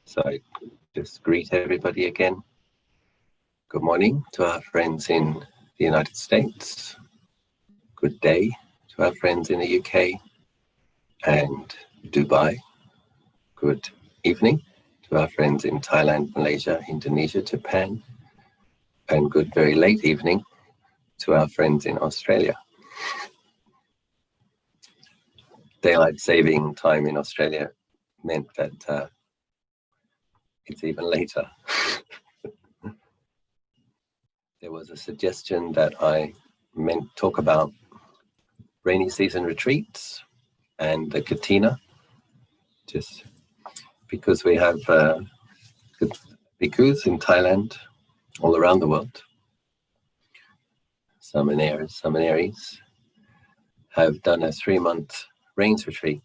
So I just greet everybody again. Good morning to our friends in the United States. Good day to our friends in the UK and Dubai. Good evening to our friends in Thailand, Malaysia, Indonesia, Japan. And good very late evening to our friends in Australia. Daylight saving time in Australia meant that it's even later. There was a suggestion that I talk about rainy season retreats and the Kathina, just because we have bhikkhus in Thailand, all around the world. Samaneris have done a 3-month rains retreat.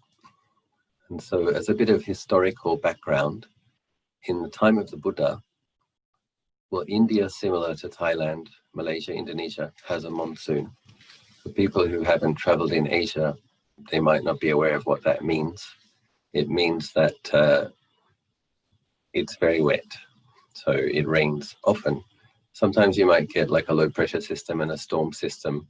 And so as a bit of historical background, in the time of the Buddha, well, India, similar to Thailand, Malaysia, Indonesia, has a monsoon. For people who haven't traveled in Asia, they might not be aware of what that means. It means that it's very wet, so it rains often. Sometimes you might get like a low pressure system and a storm system.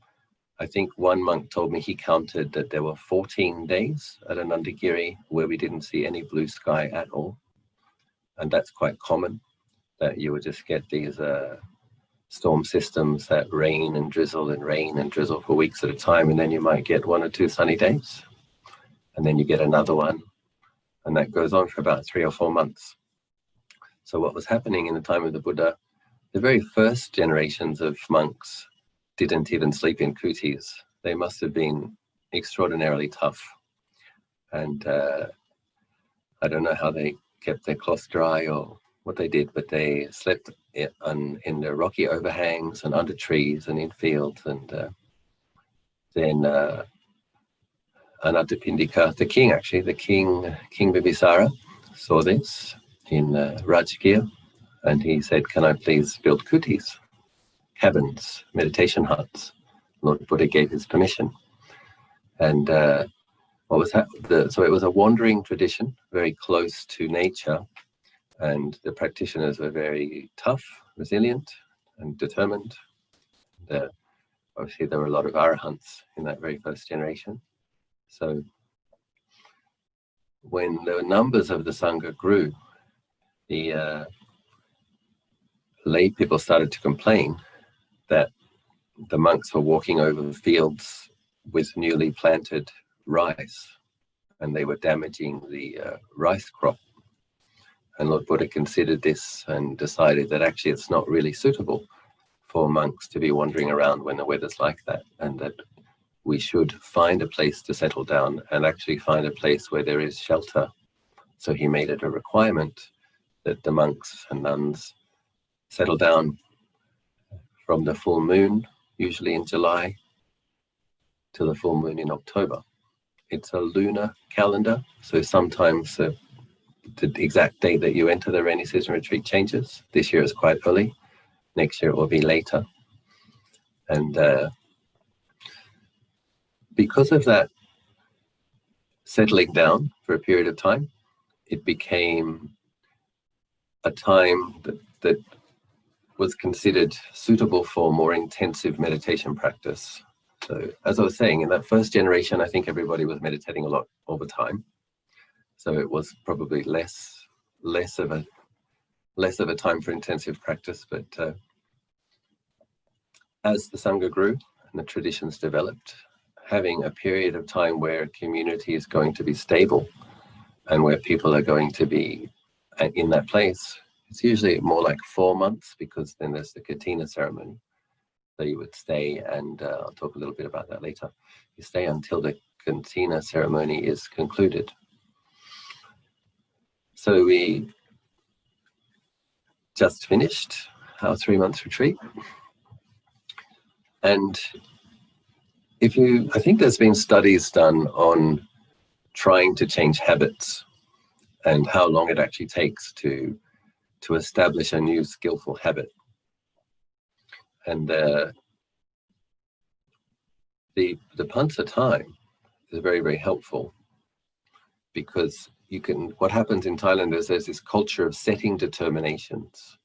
I think one monk told me he counted that there were 14 days at Anandagiri where we didn't see any blue sky at all. And that's quite common, that you would just get these storm systems that rain and drizzle for weeks at a time, and then you might get 1 or 2 sunny days, and then you get another one, and that goes on for about 3 or 4 months. So what was happening in the time of the Buddha, the very first generations of monks didn't even sleep in kutis. They must have been extraordinarily tough, and I don't know how they kept their cloth dry or what they did, but they slept in the rocky overhangs and under trees and in fields. And then Anathapindika, King Bibisara, saw this in Rajgir, and he said, "Can I please build kutis, cabins, meditation huts?" Lord Buddha gave his permission. And what was that? So it was a wandering tradition, very close to nature. And the practitioners were very tough, resilient, and determined. Obviously, there were a lot of arahants in that very first generation. So when the numbers of the Sangha grew, the lay people started to complain that the monks were walking over fields with newly planted rice, and they were damaging the rice crop. And Lord Buddha considered this and decided that actually it's not really suitable for monks to be wandering around when the weather's like that, and that we should find a place to settle down and actually find a place where there is shelter. So he made it a requirement that the monks and nuns settle down from the full moon, usually in July, to the full moon in October. It's a lunar calendar, so sometimes the exact date that you enter the rainy season retreat changes. This year is quite early. Next year it will be later. And because of that settling down for a period of time, it became a time that was considered suitable for more intensive meditation practice. So as I was saying, in that first generation, I think everybody was meditating a lot all the time. So it was probably less of a time for intensive practice. But as the Sangha grew and the traditions developed, having a period of time where a community is going to be stable and where people are going to be in that place, it's usually more like 4 months, because then there's the Kathina Ceremony. So you would stay, and I'll talk a little bit about that later. You stay until the Kathina Ceremony is concluded. So we just finished our 3-month retreat. And I think there's been studies done on trying to change habits and how long it actually takes to establish a new skillful habit. And the pansa time is very, very helpful, because what happens in Thailand is there's this culture of setting determinations.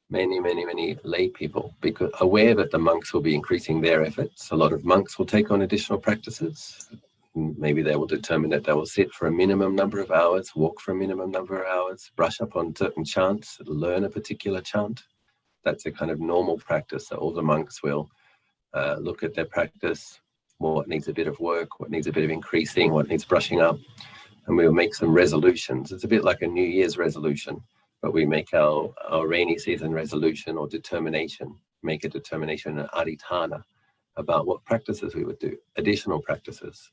Many lay people, because aware that the monks will be increasing their efforts. A lot of monks will take on additional practices. Maybe they will determine that they will sit for a minimum number of hours, walk for a minimum number of hours, brush up on certain chants, learn a particular chant. That's a kind of normal practice. So all the monks will look at their practice, what needs a bit of work, what needs a bit of increasing, what needs brushing up, and we'll make some resolutions. It's a bit like a New Year's resolution, but we make our rainy season resolution or determination, make a determination, an adhitthana, about what practices we would do, additional practices.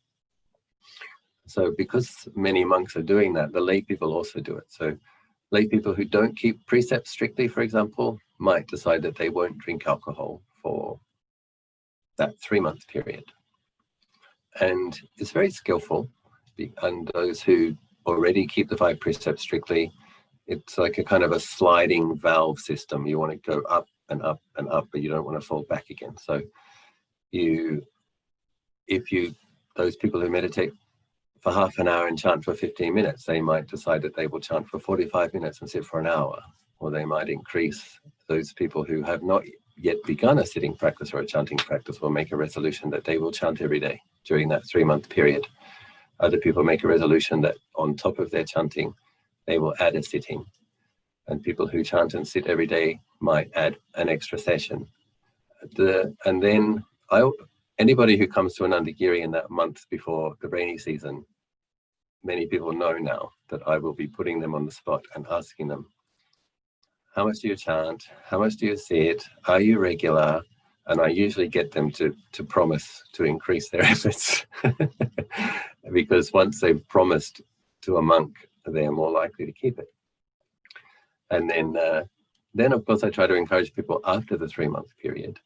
So because many monks are doing that, the lay people also do it. So lay people who don't keep precepts strictly, for example, might decide that they won't drink alcohol for that 3-month period. And it's very skillful. And those who already keep the 5 precepts strictly, it's like a kind of a sliding valve system. You want to go up and up and up, but you don't want to fall back again. So those people who meditate for half an hour and chant for 15 minutes, they might decide that they will chant for 45 minutes and sit for an hour. Or they might increase. Those people who have not yet begun a sitting practice or a chanting practice will make a resolution that they will chant every day during that 3-month period. Other people make a resolution that on top of their chanting, they will add a sitting. And people who chant and sit every day might add an extra session. And then anybody who comes to Anandagiri in that month before the rainy season, many people know now that I will be putting them on the spot and asking them, how much do you chant? How much do you sit? Are you regular? And I usually get them to promise to increase their efforts. Because once they've promised to a monk, they are more likely to keep it. And then of course I try to encourage people after the 3-month period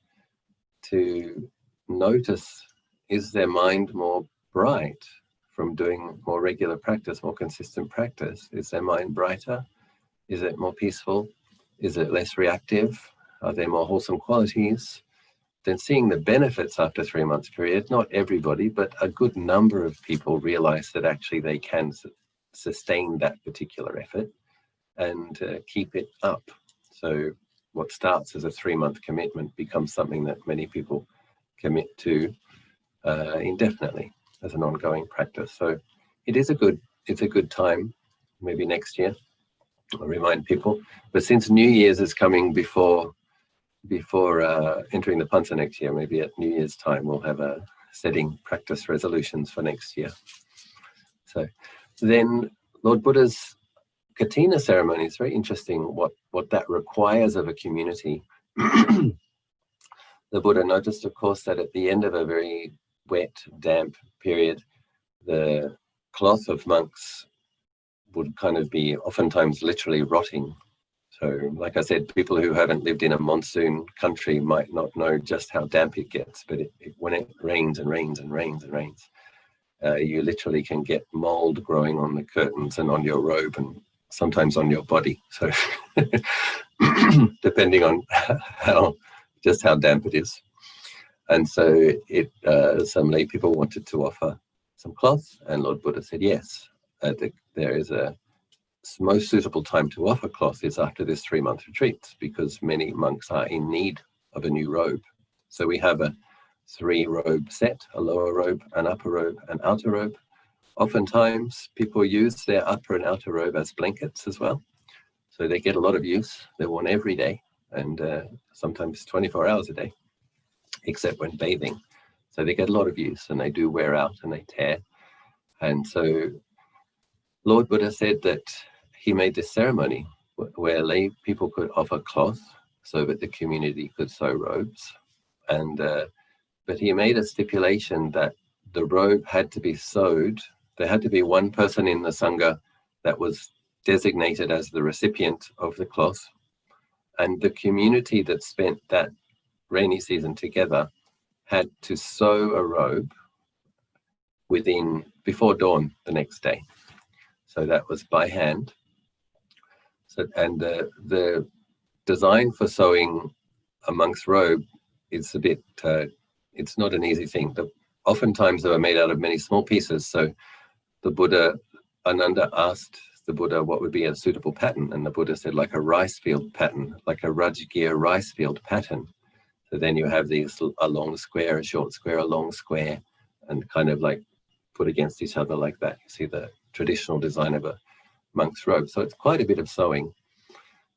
to notice, is their mind more bright from doing more regular practice, more consistent practice? Is their mind brighter? Is it more peaceful? Is it less reactive? Are there more wholesome qualities? Then seeing the benefits after 3 months period, not everybody, but a good number of people realize that actually they can sustain that particular effort and keep it up. So what starts as a 3-month commitment becomes something that many people commit to indefinitely as an ongoing practice. So it's a good time, maybe next year, I'll remind people. But since New Year's is coming before entering the Pansa next year, maybe at New Year's time, we'll have a setting practice resolutions for next year. So then Lord Buddha's Kathina Ceremony is very interesting, what that requires of a community. The Buddha noticed, of course, that at the end of a very wet, damp period, the cloth of monks would kind of be oftentimes literally rotting. So, like I said, people who haven't lived in a monsoon country might not know just how damp it gets, but when it rains and rains and rains and rains, you literally can get mold growing on the curtains and on your robe and sometimes on your body. So, depending on how damp it is. And so some lay people wanted to offer some cloth, and Lord Buddha said yes. There is a most suitable time to offer cloth is after this 3-month retreat, because many monks are in need of a new robe. So we have a 3-robe set, a lower robe, an upper robe, an outer robe. Oftentimes people use their upper and outer robe as blankets as well. So they get a lot of use. They're worn every day and sometimes 24 hours a day, except when bathing. So they get a lot of use and they do wear out and they tear. And so Lord Buddha said that he made this ceremony where lay people could offer cloth so that the community could sew robes. And but he made a stipulation that the robe had to be sewed. There had to be one person in the Sangha that was designated as the recipient of the cloth. And the community that spent that rainy season together had to sew a robe before dawn the next day. So that was by hand. So, and the design for sewing a monk's robe is a bit, it's not an easy thing. Oftentimes they were made out of many small pieces. So the Buddha Ananda asked the Buddha what would be a suitable pattern, and the Buddha said like a rice field pattern, like a Rajagir rice field pattern. So then you have these, a long square, a short square, a long square, and kind of like put against each other like that. You see the traditional design of a monk's robe. So it's quite a bit of sewing.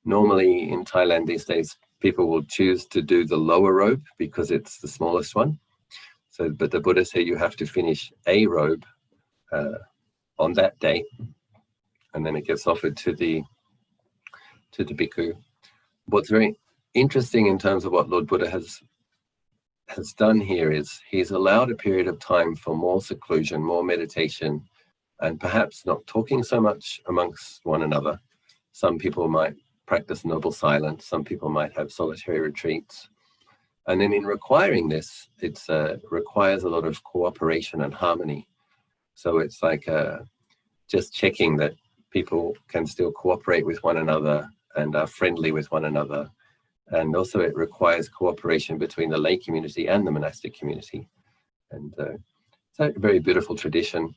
Normally in Thailand these days, people will choose to do the lower robe because it's the smallest one. So, but the Buddha said you have to finish a robe on that day, and then it gets offered to the bhikkhu. What's very interesting in terms of what Lord Buddha has done here is he's allowed a period of time for more seclusion, more meditation, and perhaps not talking so much amongst one another. Some people might practice noble silence, some people might have solitary retreats. And then in requiring this, it requires a lot of cooperation and harmony. So it's like just checking that people can still cooperate with one another and are friendly with one another. And also it requires cooperation between the lay community and the monastic community. And it's a very beautiful tradition.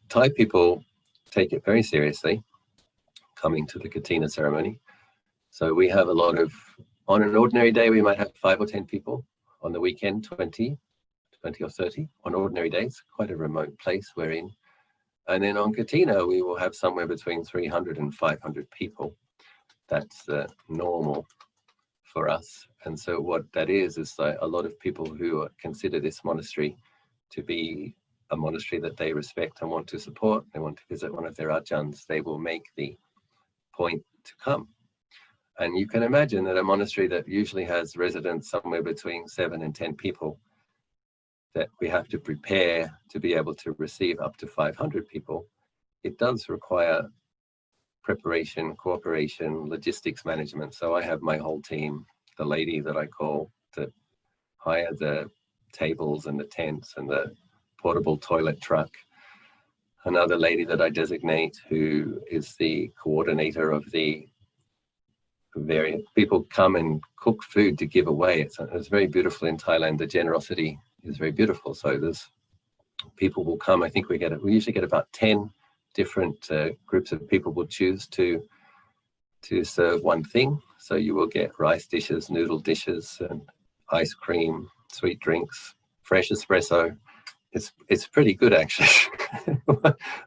Thai people take it very seriously, coming to the Kathina ceremony. So we have a lot of, on an ordinary day, we might have 5 or 10 people. On the weekend, 20 or 30 on ordinary days, quite a remote place we're in. And then on Kathina, we will have somewhere between 300 and 500 people. That's normal for us. And so what that is like a lot of people who consider this monastery to be a monastery that they respect and want to support, they want to visit one of their ajahns, they will make the point to come. And you can imagine that a monastery that usually has residents somewhere between 7 and 10 people, that we have to prepare to be able to receive up to 500 people, it does require preparation, cooperation, logistics management. So I have my whole team, the lady that I call to hire the tables and the tents and the portable toilet truck, another lady that I designate who is the coordinator of the various people come and cook food to give away. It's very beautiful in Thailand. The generosity is very beautiful. So there's people will come. I think we usually get about 10 different groups of people will choose to serve one thing. So you will get rice dishes, noodle dishes, and ice cream, sweet drinks, fresh espresso. It's pretty good actually.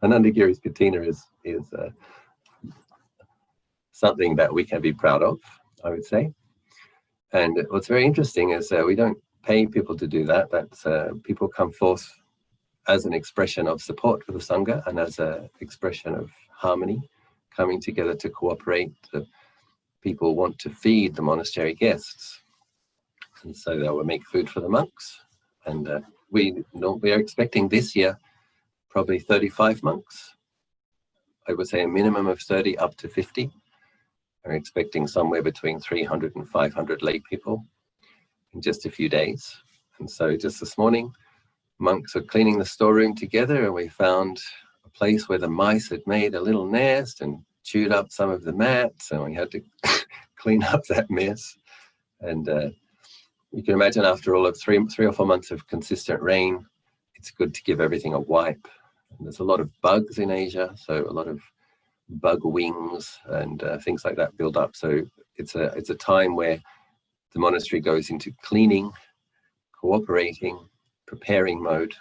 Anandagiri's Kathina is something that we can be proud of, I would say. And what's very interesting is we don't pay people to do that. That's people come forth as an expression of support for the Sangha and as an expression of harmony, coming together to cooperate. The people want to feed the monastery guests. And so they will make food for the monks. And we are expecting this year probably 35 monks. I would say a minimum of 30 up to 50. We're expecting somewhere between 300 and 500 lay people in just a few days. And so just this morning, monks are cleaning the storeroom together, and we found a place where the mice had made a little nest and chewed up some of the mats, and we had to clean up that mess. And you can imagine after all of three or 4 months of consistent rain, it's good to give everything a wipe. And there's a lot of bugs in Asia, so a lot of bug wings and things like that build up. So it's a time where the monastery goes into cleaning, cooperating, preparing mode,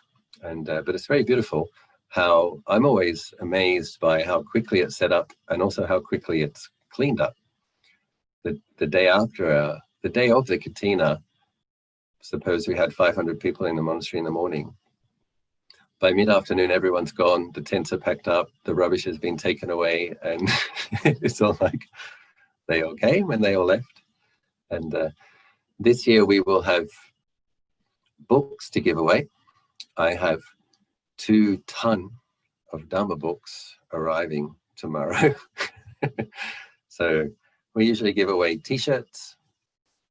and but it's very beautiful how I'm always amazed by how quickly it's set up and also how quickly it's cleaned up. The day after, the day of the Kathina, suppose we had 500 people in the monastery in the morning. By mid-afternoon, everyone's gone, the tents are packed up, the rubbish has been taken away, and it's all like they all came and they all left. And this year we will have books to give away. I have 2 tons of Dharma books arriving tomorrow. So we usually give away t-shirts.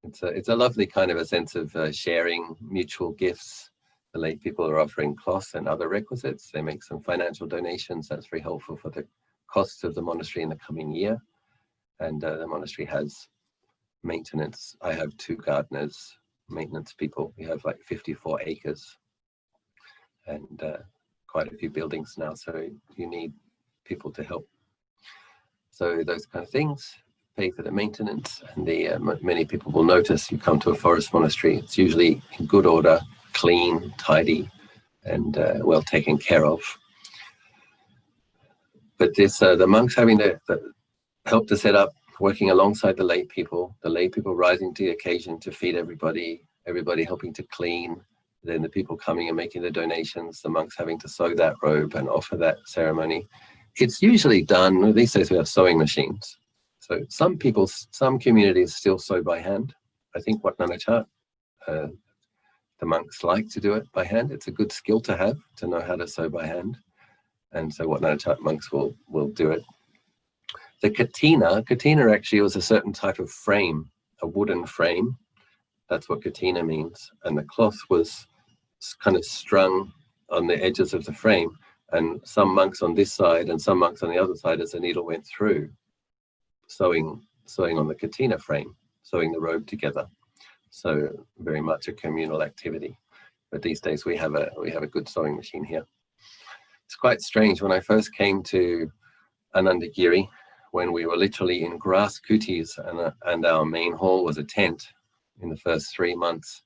It's a lovely kind of a sense of sharing mutual gifts. The lay people are offering cloths and other requisites. They make some financial donations. That's very helpful for the costs of the monastery in the coming year. And the monastery has maintenance. I have 2 gardeners, maintenance people. We have like 54 acres and quite a few buildings now. So you need people to help. So those kind of things pay for the maintenance, and many people will notice you come to a forest monastery, it's usually in good order, clean, tidy, and well taken care of. But this, the monks having to help to set up, working alongside the lay people rising to the occasion to feed everybody helping to clean, then the people coming and making the donations, the monks having to sew that robe and offer that ceremony. It's usually done, these days we have sewing machines. So some communities still sew by hand. I think Wat Nanachat, the monks like to do it by hand. It's a good skill to have, to know how to sew by hand. And so Wat Nanachat monks will do it. The Kathina actually was a certain type of frame, a wooden frame. That's what Kathina means. And the cloth was kind of strung on the edges of the frame. And some monks on this side and some monks on the other side, as the needle went through, sewing on the Kathina frame, sewing the robe together. So very much a communal activity. But these days we have a good sewing machine here. It's quite strange. When I first came to Anandagiri, when we were literally in grass kutis and our main hall was a tent in the first 3 months,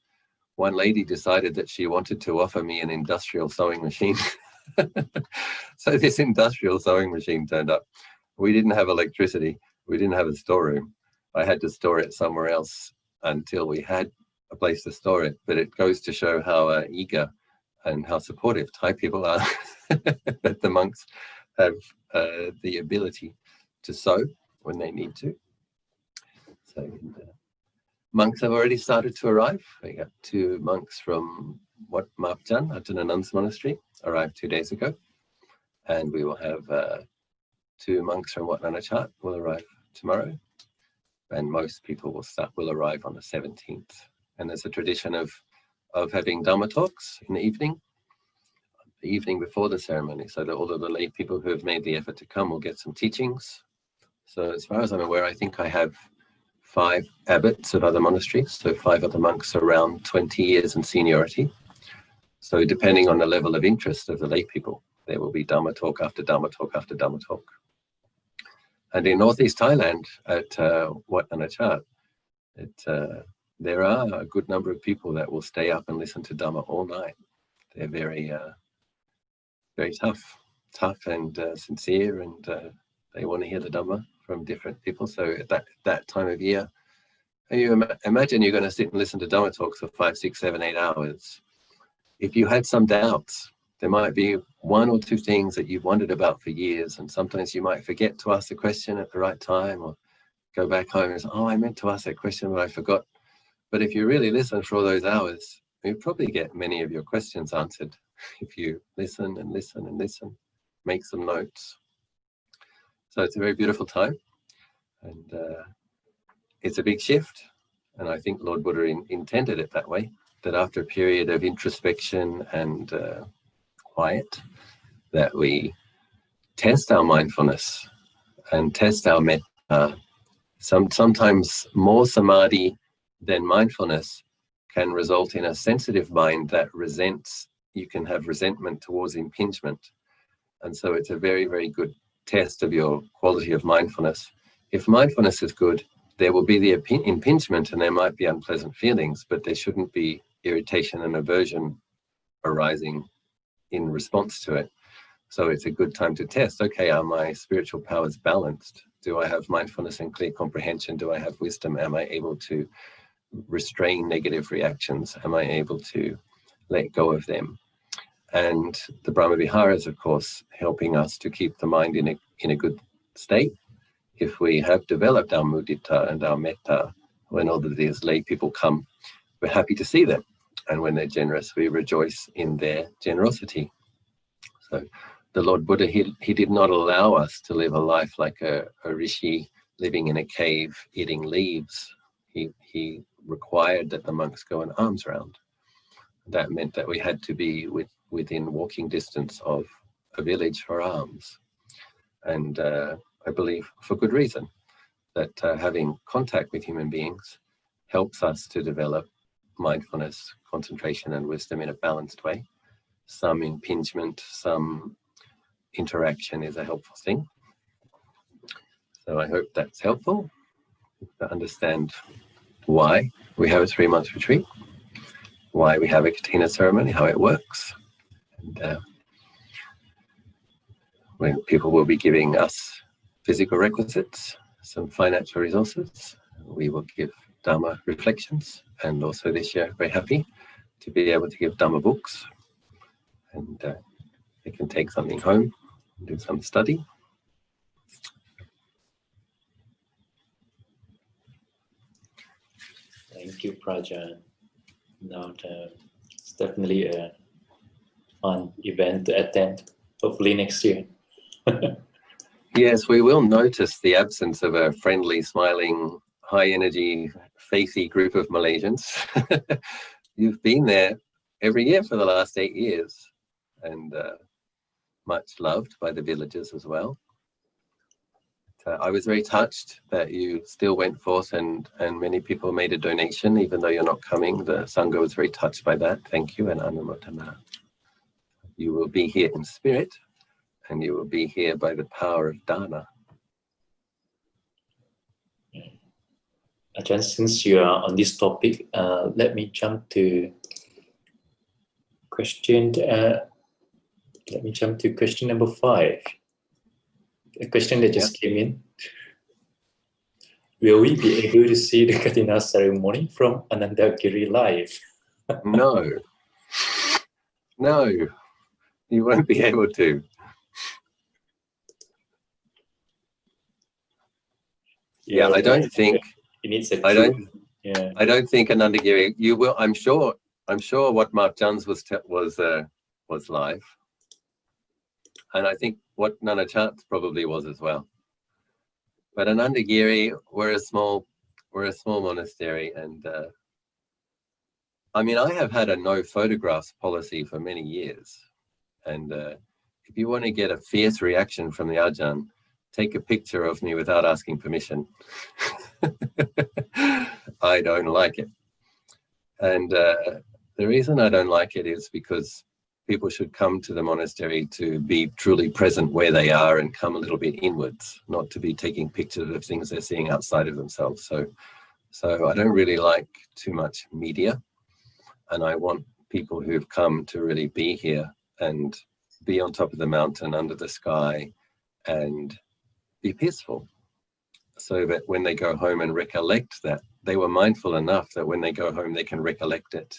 one lady decided that she wanted to offer me an industrial sewing machine. So this industrial sewing machine turned up. We didn't have electricity. We didn't have a storeroom. I had to store it somewhere else until we had a place to store it. But it goes to show how eager and how supportive Thai people are that the monks have the ability to sew when they need to. So monks have already started to arrive. We got 2 monks from Wat Mapjan, Ajahn Achalo's monastery, arrived 2 days ago. And we will have 2 monks from Wat Nanachat will arrive tomorrow. And most people will arrive on the 17th. And there's a tradition of having Dhamma talks in the evening before the ceremony, so that all of the lay people who have made the effort to come will get some teachings. So as far as I'm aware, I think I have 5 abbots of other monasteries, so 5 other monks around 20 years in seniority. So depending on the level of interest of the lay people, there will be Dhamma talk after Dhamma talk after Dhamma talk. And in northeast Thailand at Wat Nanachat, there are a good number of people that will stay up and listen to Dhamma all night. They're very tough and sincere, and they want to hear the Dhamma from different people. So at that time of year, you imagine you're going to sit and listen to Dhamma talks for 5, 6, 7, 8 hours. If you had some doubts, there might be 1 or 2 things that you've wondered about for years, and sometimes you might forget to ask the question at the right time, or go back home and say, oh, I meant to ask that question, but I forgot. But if you really listen for all those hours, you probably get many of your questions answered if you listen and listen and listen, make some notes. So it's a very beautiful time, and it's a big shift. And I think Lord Buddha intended it that way, that after a period of introspection and quiet, that we test our mindfulness and test our metta. Sometimes more samadhi than mindfulness can result in a sensitive mind that resents. You can have resentment towards impingement. And so it's a very, very good test of your quality of mindfulness. If mindfulness is good, there will be the impingement and there might be unpleasant feelings, but there shouldn't be irritation and aversion arising in response to it. So it's a good time to test, okay, are my spiritual powers balanced? Do I have mindfulness and clear comprehension? Do I have wisdom? Am I able to restrain negative reactions? Am I able to let go of them? And the Brahma Viharas, of course, helping us to keep the mind in a good state. If we have developed our mudita and our metta, when all of these lay people come, we're happy to see them. And when they're generous, we rejoice in their generosity. So the Lord Buddha, he did not allow us to live a life like a rishi living in a cave eating leaves. He required that the monks go an alms round. That meant that we had to be within walking distance of a village for alms. And I believe for good reason, that having contact with human beings helps us to develop mindfulness, concentration and wisdom in a balanced way. Some impingement, some interaction is a helpful thing. So I hope that's helpful to understand why we have a 3-month retreat, why we have a Kathina ceremony, how it works. And when people will be giving us physical requisites, some financial resources, we will give Dharma reflections. And also this year, very happy to be able to give Dharma books. And they can take something home and do some study. Thank you, Prajan. Now, it's definitely a fun event to attend, hopefully next year. Yes, we will notice the absence of a friendly, smiling, high-energy, faithy group of Malaysians. You've been there every year for the last 8 years, and much loved by the villagers as well. I was very touched that you still went forth and many people made a donation, even though you're not coming. The Sangha was very touched by that. Thank you and Anumotana. You will be here in spirit, and you will be here by the power of Dana. Ajahn, since you are on this topic, let me jump to question. Let me jump to question number 5. A question that just came in. Will we be able to see the Kathina ceremony from Anandagiri live? No, you won't be able to. Yeah, I don't think. It needs a I don't think Anandagiri. You will. I'm sure what Mark John's was live, and I think what Nana Chat's probably was as well. But Anandagiri, we're a small monastery, and I mean, I have had a no photographs policy for many years, and if you want to get a fierce reaction from the Ajahn, take a picture of me without asking permission. I don't like it. And the reason I don't like it is because people should come to the monastery to be truly present where they are and come a little bit inwards, not to be taking pictures of things they're seeing outside of themselves. So I don't really like too much media. And I want people who've come to really be here and be on top of the mountain, under the sky, and be peaceful. So that when they go home and recollect that, they were mindful enough that when they go home, they can recollect it,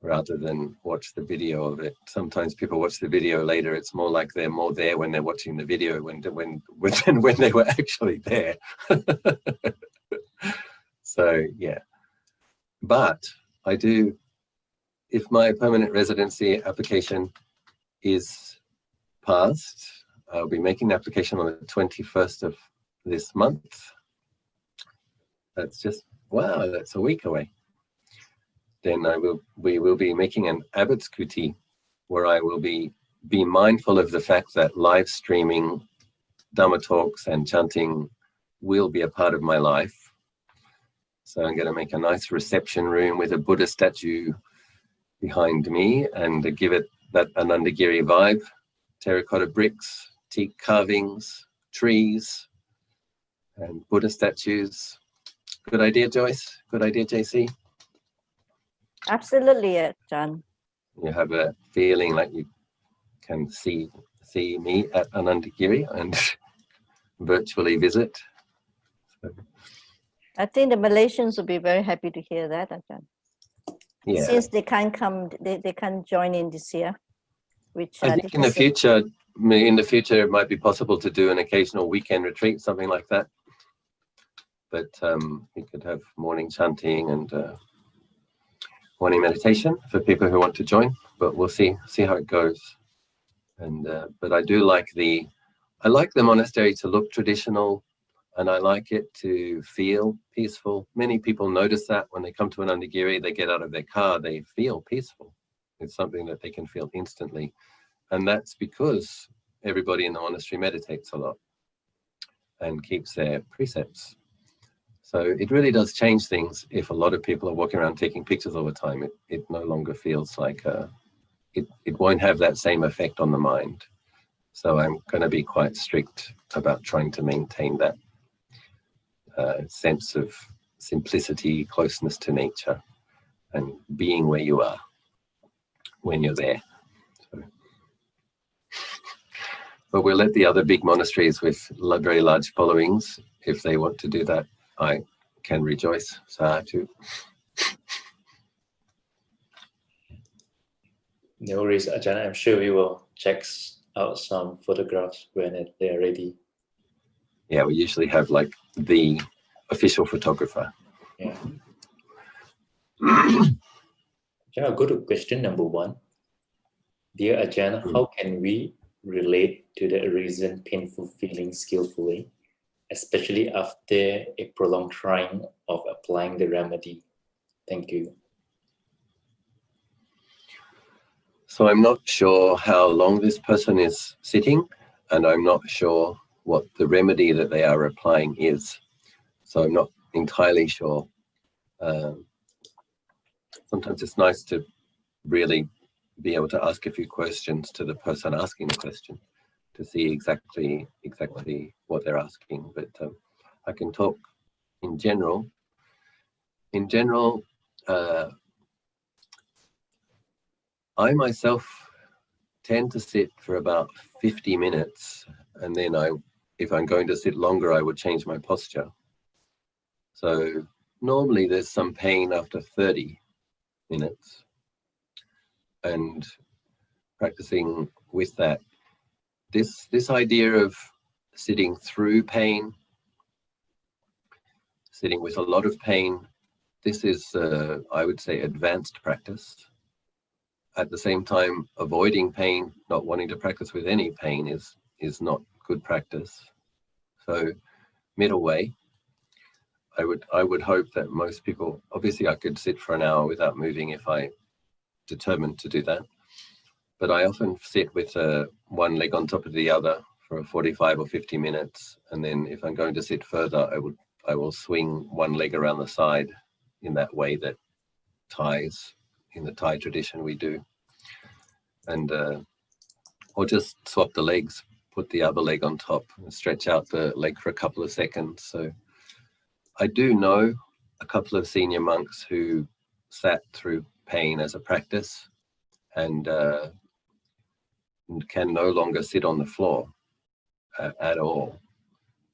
rather than watch the video of it. Sometimes people watch the video later. It's more like they're more there when they're watching the video when they were actually there. So, yeah. But I do, if my permanent residency application is passed, I'll be making the application on the 21st of this month. That's just, wow, that's a week away. Then we will be making an Abbott's Kuti, where I will be mindful of the fact that live streaming Dhamma talks and chanting will be a part of my life. So I'm going to make a nice reception room with a Buddha statue behind me and give it that Anandagiri vibe, terracotta bricks, teak carvings, trees, and Buddha statues. Good idea, Joyce? Good idea, JC? Absolutely, John. You have a feeling like you can see me at Anandagiri and virtually visit. So, I think the Malaysians will be very happy to hear that, Ajahn. yeah. Since they can't come, they can't join in this year. Which I think in the future, it might be possible to do an occasional weekend retreat, something like that. But we could have morning chanting and morning meditation for people who want to join. But we'll see how it goes. And but I do like the monastery to look traditional, and I like it to feel peaceful. Many people notice that when they come to Anandagiri, they get out of their car, they feel peaceful. It's something that they can feel instantly. And that's because everybody in the monastery meditates a lot and keeps their precepts. So it really does change things if a lot of people are walking around taking pictures all the time. It no longer feels like, it won't have that same effect on the mind. So I'm going to be quite strict about trying to maintain that sense of simplicity, closeness to nature, and being where you are when you're there. So, but we'll let the other big monasteries with very large followings, if they want to do that, I can rejoice. Sadhu. No worries, Ajahn. I'm sure we will check out some photographs when they're ready. Yeah, we usually have like the official photographer. Yeah. I'll go to question number 1. Dear Ajahn, how can we relate to the arisen painful feeling skillfully, especially after a prolonged trying of applying the remedy? Thank you. So I'm not sure how long this person is sitting, and I'm not sure what the remedy that they are applying is. So I'm not entirely sure. Sometimes it's nice to really be able to ask a few questions to the person asking the question to see exactly what they're asking. But I can talk in general. In general, I myself tend to sit for about 50 minutes, and then if I'm going to sit longer, I would change my posture. So normally there's some pain after 30 minutes, and practicing with that, this idea of sitting through pain, sitting with a lot of pain, this is, I would say, advanced practice. At the same time, avoiding pain, not wanting to practice with any pain is not good practice. So middle way, I would hope that most people, obviously I could sit for an hour without moving if I determined to do that. But I often sit with one leg on top of the other for 45 or 50 minutes. And then if I'm going to sit further, I will swing one leg around the side in that way that Thais, in the Thai tradition, we do. And or just swap the legs, put the other leg on top and stretch out the leg for a couple of seconds. So I do know a couple of senior monks who sat through pain as a practice and can no longer sit on the floor at all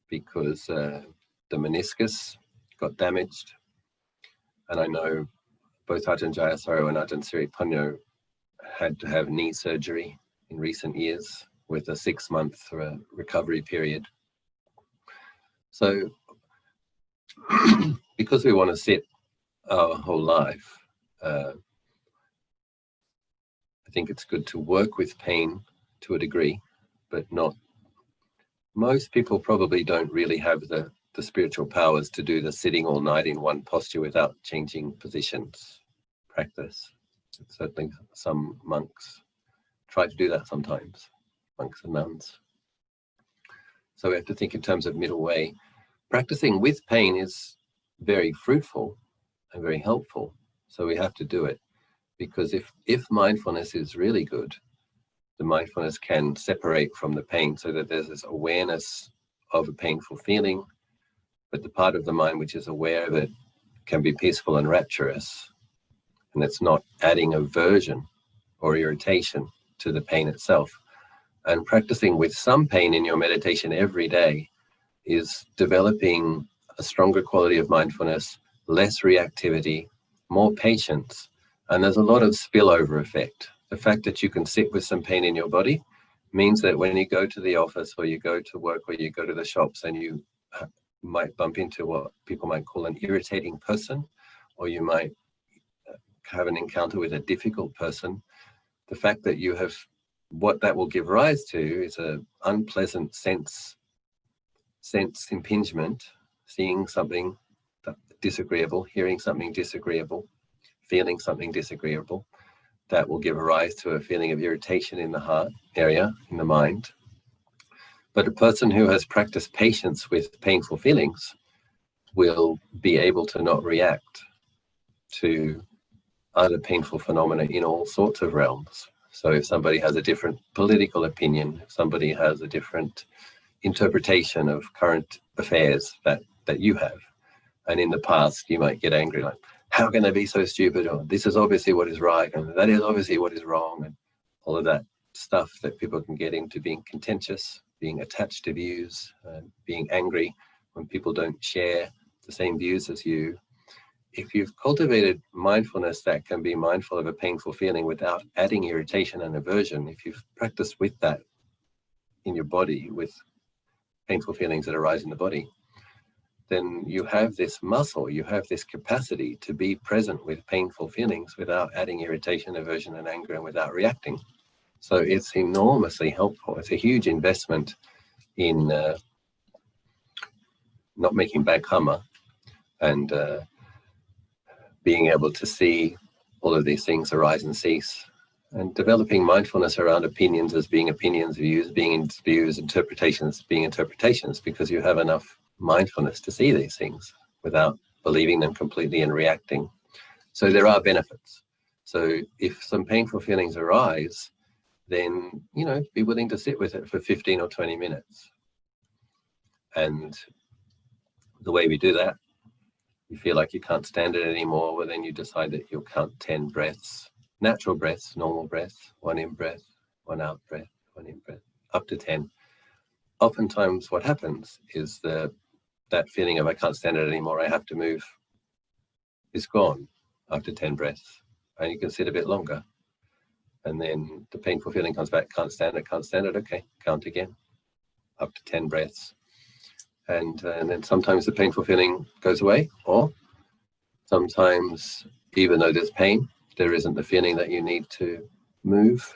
because the meniscus got damaged. And I know both Ajahn Jayasaro and Ajahn Siripanyo had to have knee surgery in recent years with a 6-month recovery period. So because we want to sit our whole life, I think it's good to work with pain to a degree, but not. Most people probably don't really have the spiritual powers to do the sitting all night in one posture without changing positions practice. Certainly some monks try to do that sometimes, monks and nuns. So we have to think in terms of middle way. Practicing with pain is very fruitful and very helpful. So we have to do it, because if mindfulness is really good, the mindfulness can separate from the pain so that there's this awareness of a painful feeling, but the part of the mind which is aware of it can be peaceful and rapturous, and it's not adding aversion or irritation to the pain itself. And practicing with some pain in your meditation every day is developing a stronger quality of mindfulness, less reactivity, more patience, and there's a lot of spillover effect. The fact that you can sit with some pain in your body means that when you go to the office or you go to work or you go to the shops and you might bump into what people might call an irritating person, or you might have an encounter with a difficult person, the fact that you have, what that will give rise to is an unpleasant sense impingement, seeing something disagreeable, hearing something disagreeable, feeling something disagreeable, that will give rise to a feeling of irritation in the heart area, in the mind. But a person who has practiced patience with painful feelings will be able to not react to other painful phenomena in all sorts of realms. So if somebody has a different political opinion, if somebody has a different interpretation of current affairs that you have, and in the past you might get angry, like, how can they be so stupid? Or this is obviously what is right, and that is obviously what is wrong, and all of that stuff that people can get into, being contentious, being attached to views, being angry when people don't share the same views as you. If you've cultivated mindfulness that can be mindful of a painful feeling without adding irritation and aversion, if you've practiced with that in your body, with painful feelings that arise in the body, then you have this muscle, you have this capacity to be present with painful feelings without adding irritation, aversion, and anger, and without reacting. So it's enormously helpful. It's a huge investment in not making bad karma, and being able to see all of these things arise and cease, and developing mindfulness around opinions as being opinions, views being views, interpretations being interpretations, because you have enough mindfulness to see these things without believing them completely and reacting. So there are benefits. So if some painful feelings arise, then, you know, be willing to sit with it for 15 or 20 minutes. And the way we do that, you feel like you can't stand it anymore, well, then you decide that you'll count 10 breaths, natural breaths, normal breaths, 1 in breath, 1 out breath, 1 in breath, up to 10. Oftentimes what happens is that feeling of I can't stand it anymore, I have to move, is gone after 10 breaths. And you can sit a bit longer. And then the painful feeling comes back, can't stand it, okay, count again, up to 10 breaths. And then sometimes the painful feeling goes away, or sometimes, even though there's pain, there isn't the feeling that you need to move.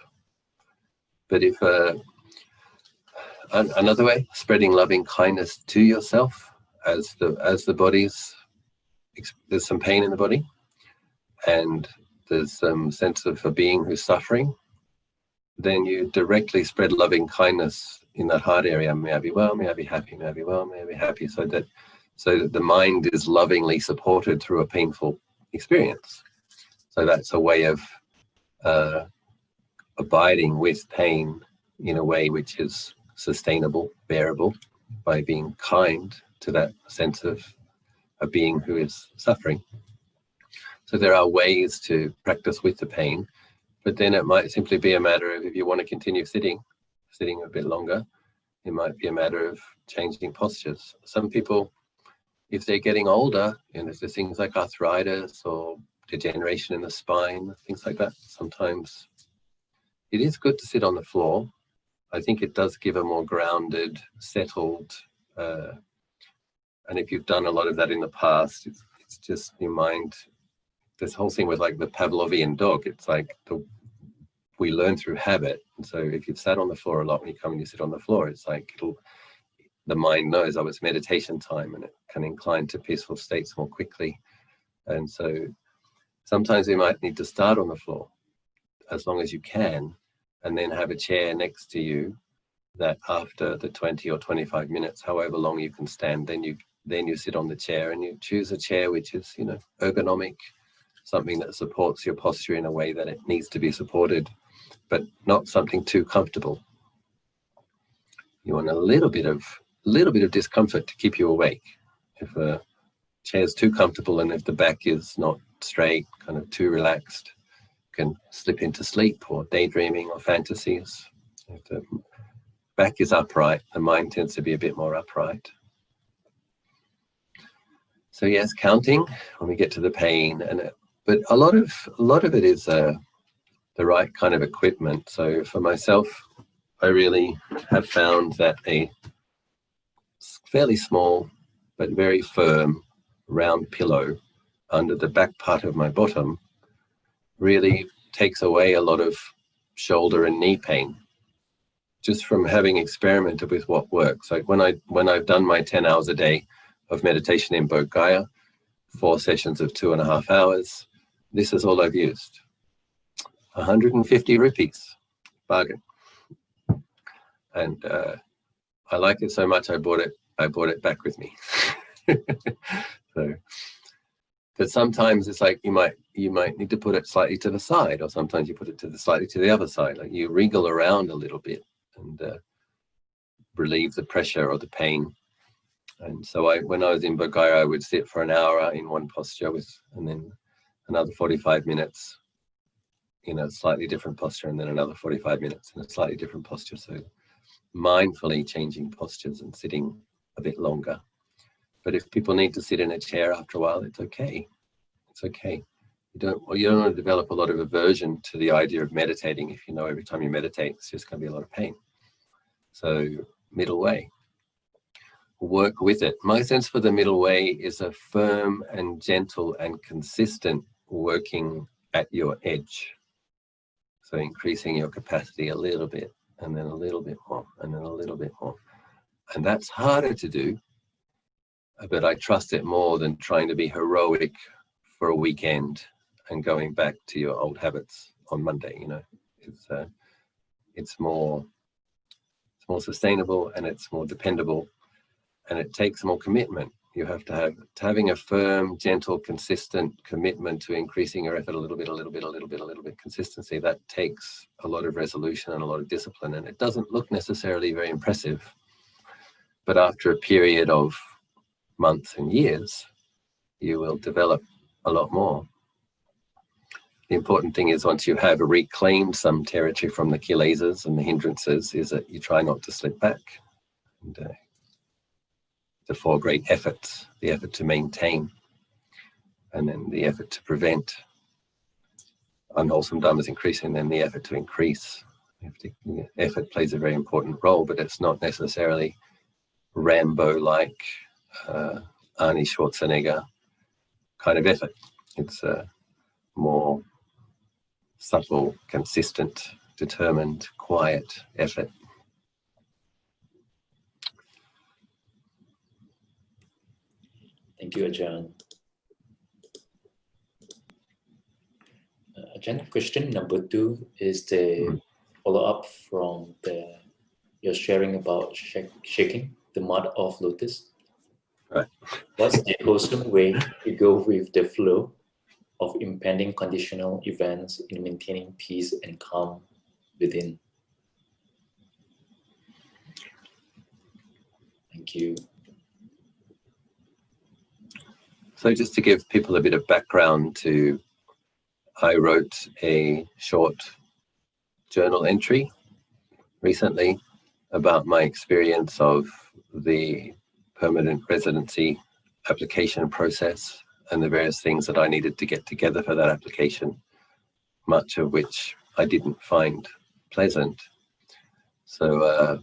But if another way, spreading loving kindness to yourself as the body's, there's some pain in the body, and there's some sense of a being who's suffering, then you directly spread loving kindness in that heart area. May I be well, may I be happy, may I be well, may I be happy, so that the mind is lovingly supported through a painful experience. So that's a way of abiding with pain in a way which is sustainable, bearable, by being kind to that sense of a being who is suffering. So there are ways to practice with the pain, but then it might simply be a matter of, if you want to continue sitting a bit longer, it might be a matter of changing postures. Some people, if they're getting older, and if there's things like arthritis or degeneration in the spine, things like that, sometimes it is good to sit on the floor. I think it does give a more grounded, settled, and if you've done a lot of that in the past, it's just your mind, this whole thing with like the Pavlovian dog, it's like we learn through habit. And so if you've sat on the floor a lot, when you come and you sit on the floor, it's like the mind knows, oh, it's meditation time, and it can incline to peaceful states more quickly. And so sometimes you might need to start on the floor as long as you can, and then have a chair next to you that after the 20 or 25 minutes, however long you can stand, then you sit on the chair, and you choose a chair which is, you know, ergonomic, something that supports your posture in a way that it needs to be supported, but not something too comfortable. You want a little bit of discomfort to keep you awake. If a chair is too comfortable, and if the back is not straight, kind of too relaxed, you can slip into sleep or daydreaming or fantasies. If the back is upright, the mind tends to be a bit more upright. So yes, counting when we get to the pain, but a lot of it is the right kind of equipment. So for myself, I really have found that a fairly small but very firm round pillow under the back part of my bottom really takes away a lot of shoulder and knee pain, just from having experimented with what works. Like when I've done my 10 hours a day of meditation in Bodh Gaya, 4 sessions of 2.5 hours, this is all I've used. 150 rupees, bargain. And I like it so much, I bought it back with me. So But sometimes it's like you might need to put it slightly to the side, or sometimes you put it slightly to the other side. Like you wriggle around a little bit and relieve the pressure or the pain. And so when I was in Bulgaria, I would sit for an hour in one posture and then another 45 minutes in a slightly different posture, and then another 45 minutes in a slightly different posture. So mindfully changing postures and sitting a bit longer. But if people need to sit in a chair after a while, it's okay. It's okay. You don't want to develop a lot of aversion to the idea of meditating if you know every time you meditate, it's just going to be a lot of pain. So middle way. Work with it. My sense for the middle way is a firm and gentle and consistent working at your edge. So increasing your capacity a little bit, and then a little bit more, and then a little bit more. And that's harder to do, but I trust it more than trying to be heroic for a weekend and going back to your old habits on Monday. It's more sustainable, and it's more dependable, and it takes more commitment. You have to having a firm, gentle, consistent commitment to increasing your effort a little bit, consistency. That takes a lot of resolution and a lot of discipline, and it doesn't look necessarily very impressive. But after a period of months and years, you will develop a lot more. The important thing is, once you have reclaimed some territory from the kilesas and the hindrances, is that you try not to slip back. And the four great efforts: the effort to maintain, and then the effort to prevent unwholesome dharmas increasing, and then the effort to increase. Effort plays a very important role, but it's not necessarily Rambo-like, Arnie Schwarzenegger kind of effort. It's a more subtle, consistent, determined, quiet effort. Thank you, Ajahn. Ajahn, question number 2 is the follow-up from your sharing about shaking the mud of lotus. Right. What's the wholesome way to go with the flow of impending conditional events in maintaining peace and calm within? Thank you. So just to give people a bit of background I wrote a short journal entry recently about my experience of the permanent residency application process and the various things that I needed to get together for that application, much of which I didn't find pleasant. So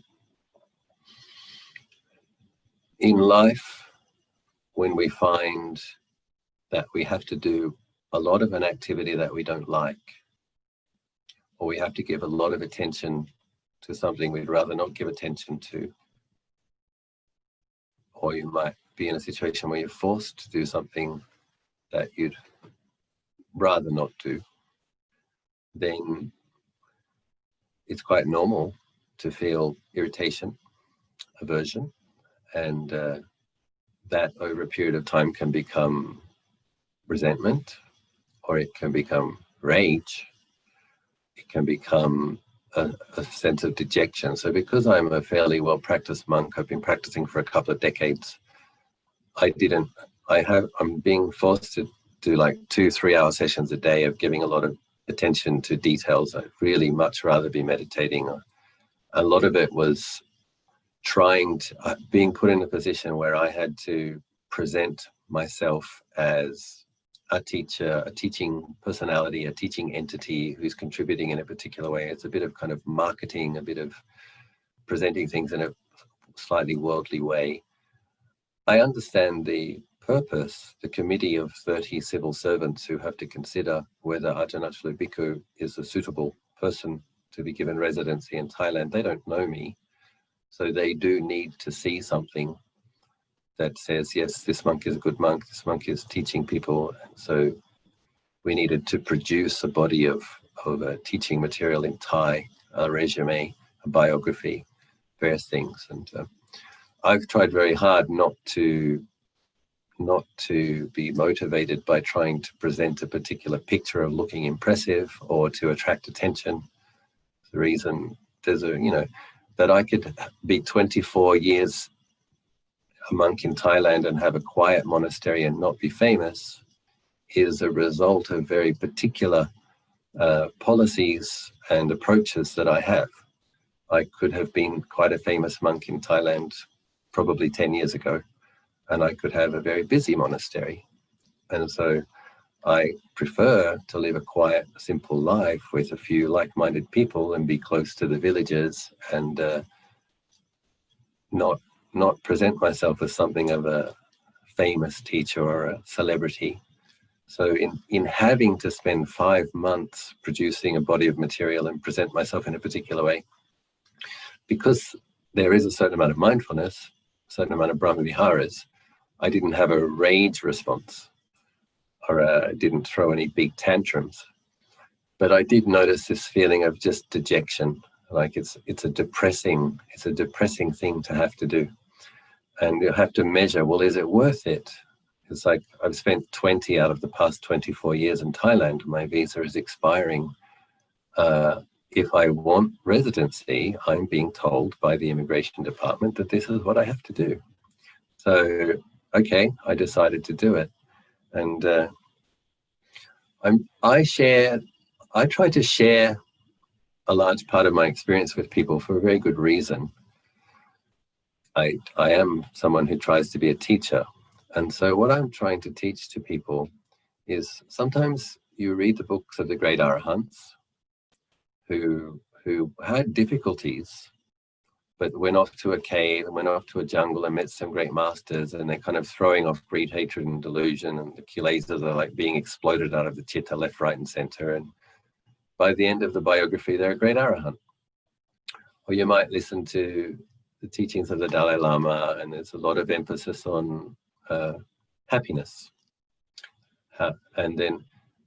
in life, when we find that we have to do a lot of an activity that we don't like, or we have to give a lot of attention to something we'd rather not give attention to, or you might be in a situation where you're forced to do something that you'd rather not do, then it's quite normal to feel irritation, aversion, and that over a period of time can become resentment, or it can become rage. It can become a sense of dejection. So because I'm a fairly well-practiced monk, I've been practicing for a couple of decades, I'm being forced to do like 2-3 hour sessions a day of giving a lot of attention to details. I'd really much rather be meditating. A lot of it was being put in a position where I had to present myself as a teacher, a teaching personality, a teaching entity who's contributing in a particular way. It's a bit of kind of marketing, a bit of presenting things in a slightly worldly way. I understand the purpose, the committee of 30 civil servants who have to consider whether Ajahn Achalo Bhikkhu is a suitable person to be given residency in Thailand. They don't know me, so they do need to see something that says, yes, this monk is a good monk, this monk is teaching people. So we needed to produce a body of teaching material in Thai, a resume, a biography, various things. And I've tried very hard not to not to be motivated by trying to present a particular picture of looking impressive or to attract attention. The reason there's that I could be 24 years a monk in Thailand and have a quiet monastery and not be famous is a result of very particular policies and approaches that I have. I could have been quite a famous monk in Thailand probably 10 years ago, and I could have a very busy monastery. And so I prefer to live a quiet, simple life with a few like-minded people and be close to the villagers and not present myself as something of a famous teacher or a celebrity. So in having to spend 5 months producing a body of material and present myself in a particular way, because there is a certain amount of mindfulness, a certain amount of Brahma Viharas, I didn't have a rage response, or didn't throw any big tantrums. But I did notice this feeling of just dejection, like it's a depressing thing to have to do. And you have to measure, well, is it worth it? It's like I've spent 20 out of the past 24 years in Thailand. My visa is expiring. If I want residency, I'm being told by the immigration department that this is what I have to do. So, okay, I decided to do it. And I try to share a large part of my experience with people for a very good reason. I am someone who tries to be a teacher. And so what I'm trying to teach to people is sometimes you read the books of the great arahants who had difficulties, but went off to a cave and went off to a jungle and met some great masters, and they're kind of throwing off greed, hatred, and delusion, and the kilesas are like being exploded out of the chitta left, right, and center. And by the end of the biography, they're a great arahant. Or you might listen to the teachings of the Dalai Lama, and there's a lot of emphasis on happiness. But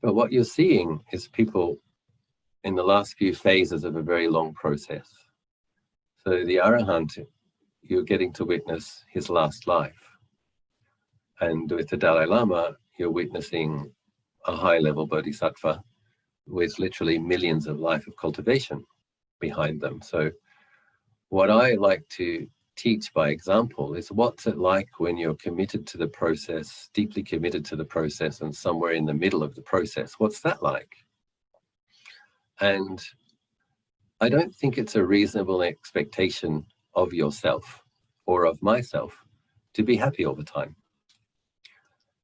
what you're seeing is people in the last few phases of a very long process. So the arahant, you're getting to witness his last life. And with the Dalai Lama, you're witnessing a high-level bodhisattva with literally millions of life of cultivation behind them. So what I like to teach by example is what's it like when you're committed to the process, deeply committed to the process, and somewhere in the middle of the process. What's that like? And I don't think it's a reasonable expectation of yourself or of myself to be happy all the time.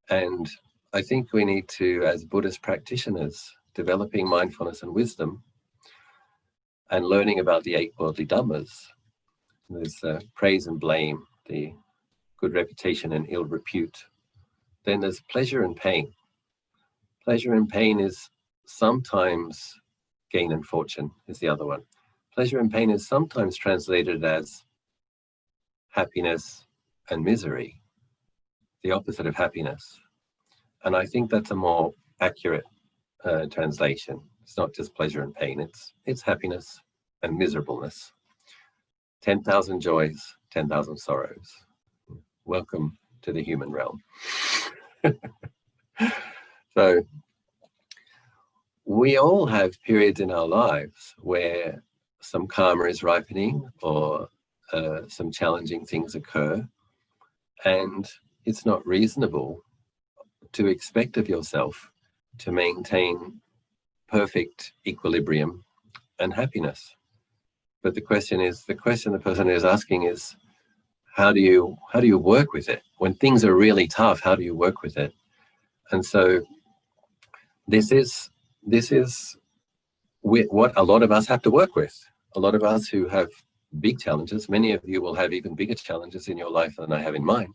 And I think we need to, as Buddhist practitioners, developing mindfulness and wisdom and learning about the 8 worldly dhammas. There's praise and blame, the good reputation and ill repute. Then there's pleasure and pain. Pleasure and pain is sometimes gain and fortune is the other one. Pleasure and pain is sometimes translated as happiness and misery, the opposite of happiness. And I think that's a more accurate translation. It's not just pleasure and pain, it's happiness and miserableness. 10,000 joys, 10,000 sorrows. Welcome to the human realm. So we all have periods in our lives where some karma is ripening or some challenging things occur, and it's not reasonable to expect of yourself to maintain perfect equilibrium and happiness. But the question the person is asking is, how do you work with it? When things are really tough, how do you work with it? And so this is what a lot of us have to work with. A lot of us who have big challenges, many of you will have even bigger challenges in your life than I have in mine.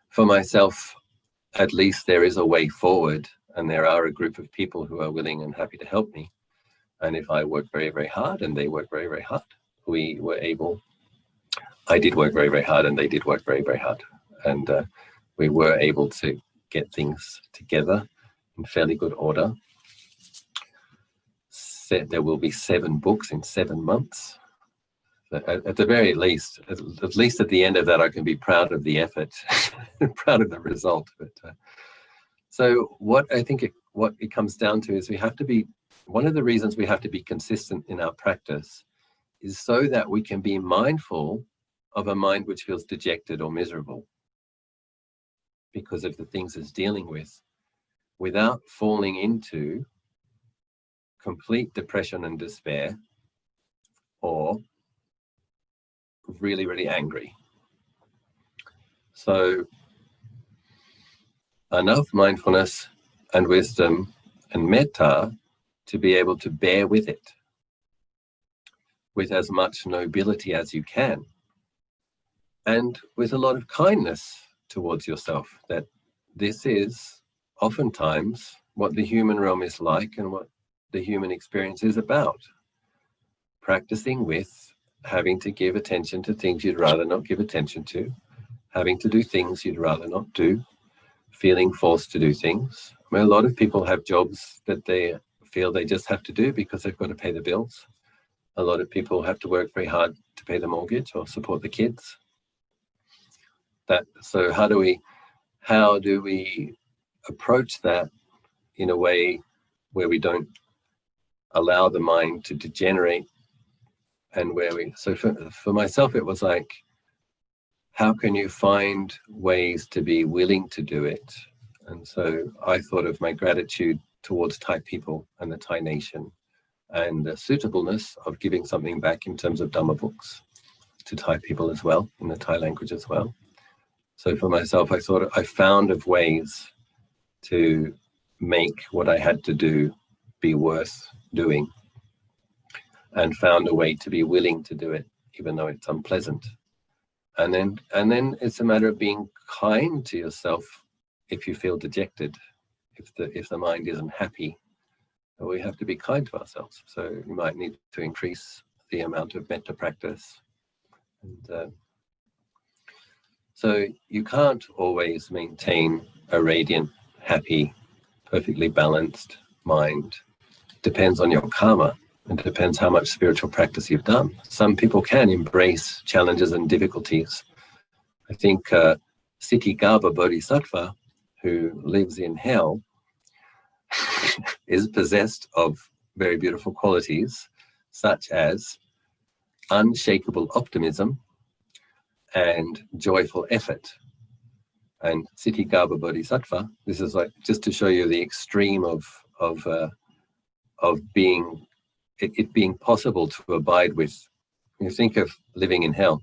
For myself, at least there is a way forward, and there are a group of people who are willing and happy to help me. And if I work very, very hard and they work very, very hard, I did work very, very hard and they did work very, very hard. And we were able to get things together in fairly good order. There will be 7 books in 7 months. at the very least, at least at the end of that, I can be proud of the effort, proud of the result. But so what I think what it comes down to is we have to be, one of the reasons we have to be consistent in our practice is so that we can be mindful of a mind which feels dejected or miserable because of the things it's dealing with, without falling into complete depression and despair, or really, really angry. So enough mindfulness and wisdom and metta to be able to bear with it with as much nobility as you can, and with a lot of kindness towards yourself, that this is oftentimes what the human realm is like and what the human experience is about. Practicing with having to give attention to things you'd rather not give attention to, having to do things you'd rather not do, feeling forced to do things. I mean, a lot of people have jobs that they feel they just have to do because they've got to pay the bills. A lot of people have to work very hard to pay the mortgage or support the kids. So how do we approach that in a way where we don't allow the mind to degenerate, and so for myself, it was like, how can you find ways to be willing to do it? And so I thought of my gratitude towards Thai people and the Thai nation, and the suitableness of giving something back in terms of Dhamma books to Thai people as well, in the Thai language as well. So for myself, I found of ways to make what I had to do be worth doing, and found a way to be willing to do it, even though it's unpleasant. And then it's a matter of being kind to yourself if you feel dejected, if the mind isn't happy. We have to be kind to ourselves. So you might need to increase the amount of metta practice. And so you can't always maintain a radiant, happy, perfectly balanced mind. It depends on your karma. It depends how much spiritual practice you've done. Some people can embrace challenges and difficulties. I think Siddhigarbha Bodhisattva, who lives in hell, is possessed of very beautiful qualities, such as unshakable optimism and joyful effort. And Siddhigarbha Bodhisattva, this is like just to show you the extreme of being it being possible to abide with. When you think of living in hell,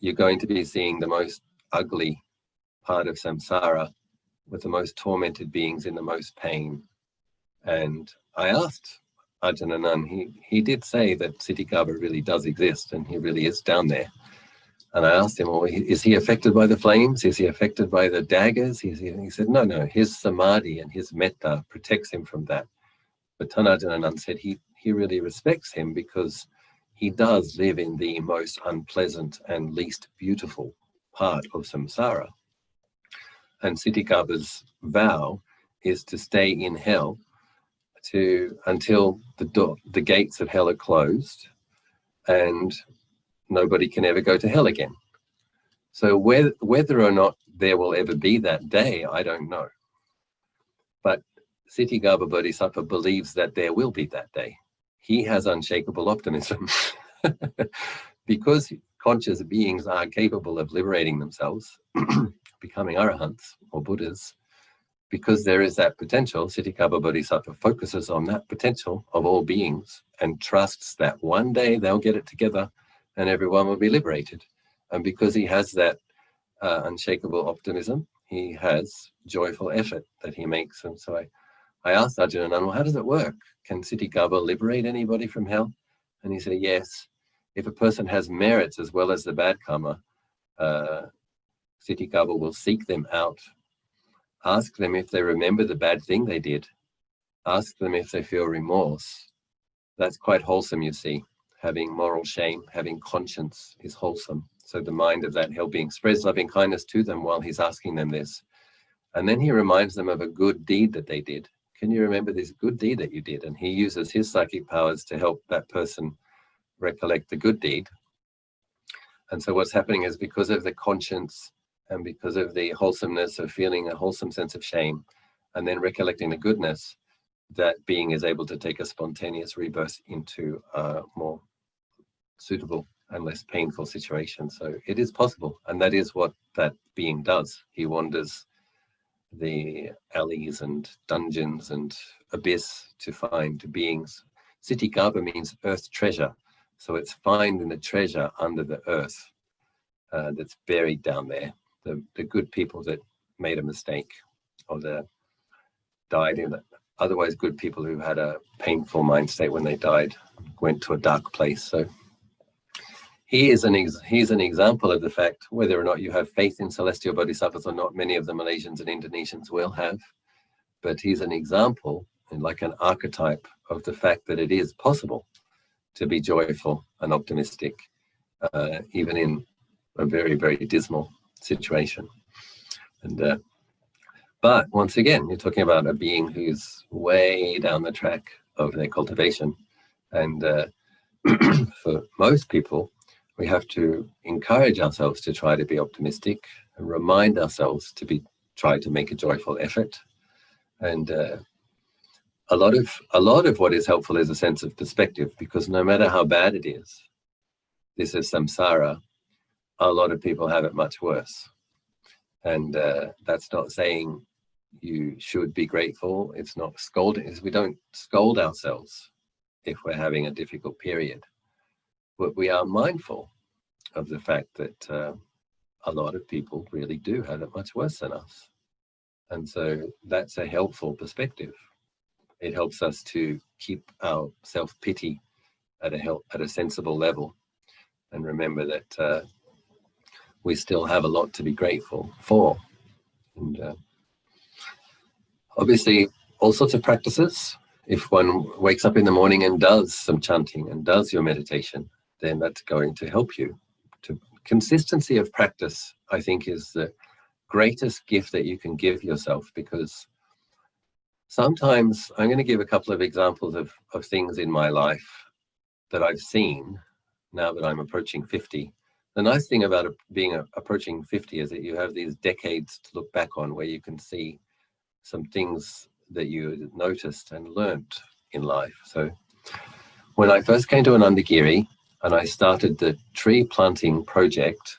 you're going to be seeing the most ugly part of samsara, with the most tormented beings in the most pain. And I asked Ajahn Achalo, he did say that Siddhigarbha really does exist and he really is down there. And I asked him, well, is he affected by the flames? Is he affected by the daggers? He said, no, his samadhi and his metta protects him from that. But Ajahn Achalo said he really respects him because he does live in the most unpleasant and least beautiful part of samsara. And Siddhigarbha's vow is to stay in hell until the gates of hell are closed and nobody can ever go to hell again. So whether or not there will ever be that day, I don't know. But Siddhigarbha Bodhisattva believes that there will be that day. He has unshakable optimism because conscious beings are capable of liberating themselves, becoming arahants or Buddhas. Because there is that potential, Siddhigarbha Bodhisattva focuses on that potential of all beings and trusts that one day they'll get it together and everyone will be liberated. And because he has that unshakable optimism, he has joyful effort that he makes. And so I asked Ajahn Achalo, well, how does it work? Can Siddhigarbha liberate anybody from hell? And he said, yes. If a person has merits as well as the bad karma, Siddhigarbha will seek them out. Ask them if they remember the bad thing they did. Ask them if they feel remorse. That's quite wholesome, you see. Having moral shame, having conscience is wholesome. So the mind of that hell being spreads loving kindness to them while he's asking them this. And then he reminds them of a good deed that they did. Can you remember this good deed that you did? And he uses his psychic powers to help that person recollect the good deed. And so what's happening is, because of the conscience and because of the wholesomeness of feeling a wholesome sense of shame and then recollecting the goodness, that being is able to take a spontaneous rebirth into a more suitable and less painful situation. So it is possible, and that is what that being does. He wanders the alleys and dungeons and abyss to find beings. Sitikaba means earth treasure, so it's finding the treasure under the earth that's buried down there. The good people that made a mistake, or the died in it. Otherwise good people who had a painful mind state when they died, went to a dark place. So he's an example of the fact, whether or not you have faith in celestial bodhisattvas or not, many of the Malaysians and Indonesians will have, but he's an example and like an archetype of the fact that it is possible to be joyful and optimistic, even in a very, very dismal situation. And but once again, you're talking about a being who's way down the track of their cultivation. And for most people, we have to encourage ourselves to try to be optimistic and remind ourselves to try to make a joyful effort. And a lot of what is helpful is a sense of perspective, because no matter how bad it is, this is samsara, a lot of people have it much worse. And that's not saying you should be grateful. It's not scolding. We don't scold ourselves if we're having a difficult period. But we are mindful of the fact that a lot of people really do have it much worse than us. And so that's a helpful perspective. It helps us to keep our self-pity at a sensible level, and remember that we still have a lot to be grateful for. And obviously, all sorts of practices. If one wakes up in the morning and does some chanting and does your meditation, then that's going to help you. Consistency of practice, I think, is the greatest gift that you can give yourself, because sometimes, I'm going to give a couple of examples of things in my life that I've seen now that I'm approaching 50. The nice thing about approaching 50 is that you have these decades to look back on, where you can see some things that you noticed and learnt in life. So when I first came to Anandagiri and I started the tree planting project,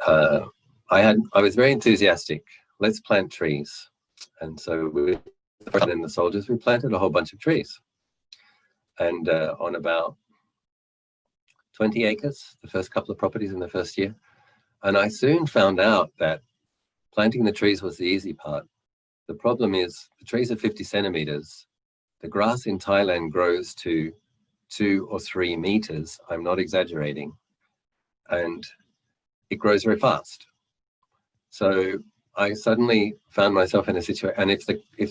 I was very enthusiastic. Let's plant trees. And so with the soldiers, we planted a whole bunch of trees. And on about 20 acres, the first couple of properties in the first year. And I soon found out that planting the trees was the easy part. The problem is the trees are 50 centimeters. The grass in Thailand grows to 2 or 3 meters. I'm not exaggerating. And it grows very fast. So I suddenly found myself in a situation, and if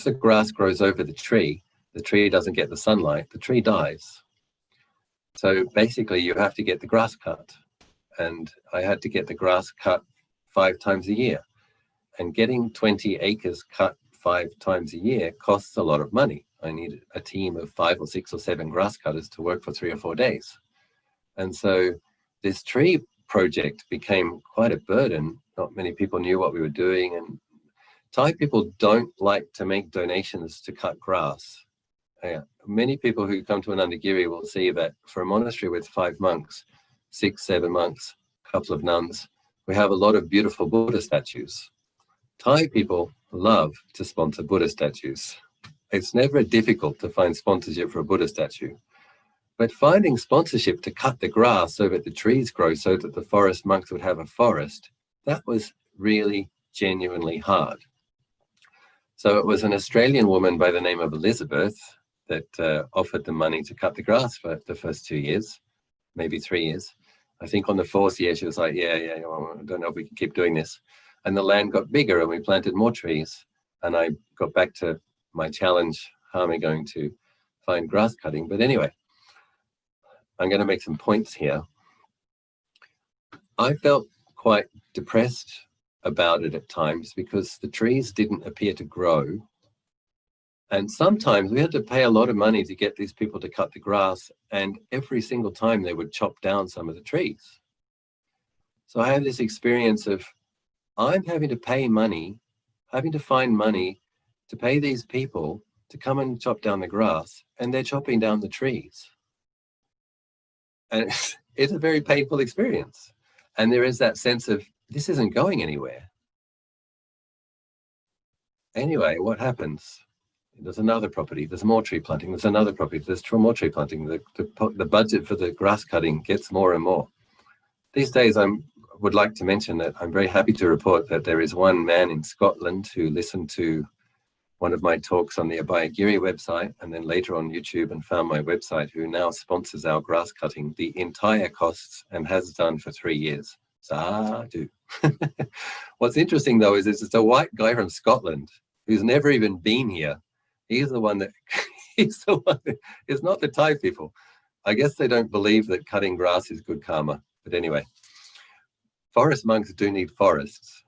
the grass grows over the tree doesn't get the sunlight, the tree dies. So basically you have to get the grass cut. And I had to get the grass cut 5 times a year. And getting 20 acres cut 5 times a year costs a lot of money. I need a team of 5 or 6 or 7 grass cutters to work for 3 or 4 days. And so this tree project became quite a burden. Not many people knew what we were doing. And Thai people don't like to make donations to cut grass. Many people who come to Anandagiri will see that for a monastery with 5 monks, 6, 7 monks, a couple of nuns, we have a lot of beautiful Buddha statues. Thai people love to sponsor Buddha statues. It's never difficult to find sponsorship for a Buddha statue. But finding sponsorship to cut the grass so that the trees grow so that the forest monks would have a forest, that was really genuinely hard. So it was an Australian woman by the name of Elizabeth that offered the money to cut the grass for the first 2 years, maybe 3 years. I think on the 4th year, she was like, yeah, well, I don't know if we can keep doing this. And the land got bigger and we planted more trees. And I got back to my challenge, how am I going to find grass cutting? But anyway, I'm going to make some points here. I felt quite depressed about it at times because the trees didn't appear to grow. And sometimes we had to pay a lot of money to get these people to cut the grass, and every single time they would chop down some of the trees. So I have this experience of, I'm having to pay money, having to find money to pay these people to come and chop down the grass, and they're chopping down the trees. And it's a very painful experience. And there is that sense of, this isn't going anywhere. Anyway, what happens? There's another property, there's more tree planting, there's another property, there's more tree planting. The budget for the grass cutting gets more and more. These days, I would like to mention that I'm very happy to report that there is one man in Scotland who listened to one of my talks on the Anandagiri website, and then later on YouTube, and found my website, who now sponsors our grass cutting, the entire costs, and has done for 3 years. Sadhu. What's interesting though is it's a white guy from Scotland who's never even been here. He's the one that, he's the one that, it's not the Thai people. I guess they don't believe that cutting grass is good karma. But anyway, forest monks do need forests.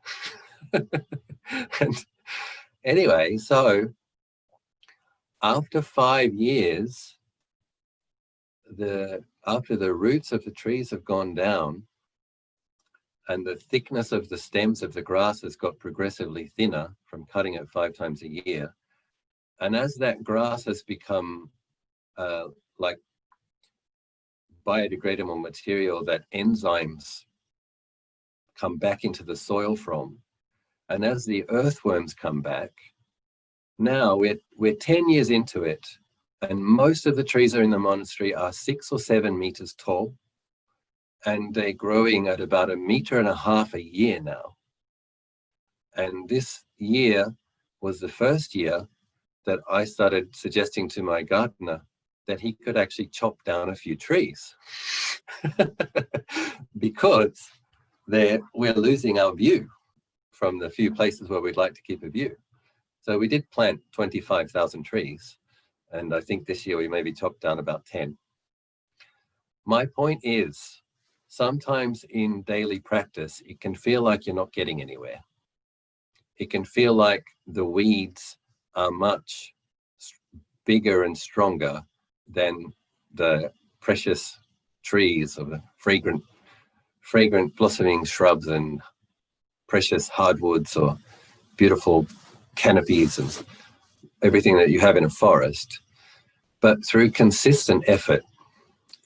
And anyway, so after 5 years, after the roots of the trees have gone down and the thickness of the stems of the grass has got progressively thinner from cutting it 5 times a year, and as that grass has become like biodegradable material that enzymes come back into the soil from, and as the earthworms come back, now we're 10 years into it, and most of the trees are in the monastery are 6 or 7 meters tall, and they're growing at about 1.5 meters a year now. And this year was the first year that I started suggesting to my gardener that he could actually chop down a few trees because we're losing our view from the few places where we'd like to keep a view. So we did plant 25,000 trees, and I think this year we maybe chopped down about 10. My point is, sometimes in daily practice, it can feel like you're not getting anywhere. It can feel like the weeds are much bigger and stronger than the precious trees or the fragrant blossoming shrubs and precious hardwoods or beautiful canopies and everything that you have in a forest. But through consistent effort,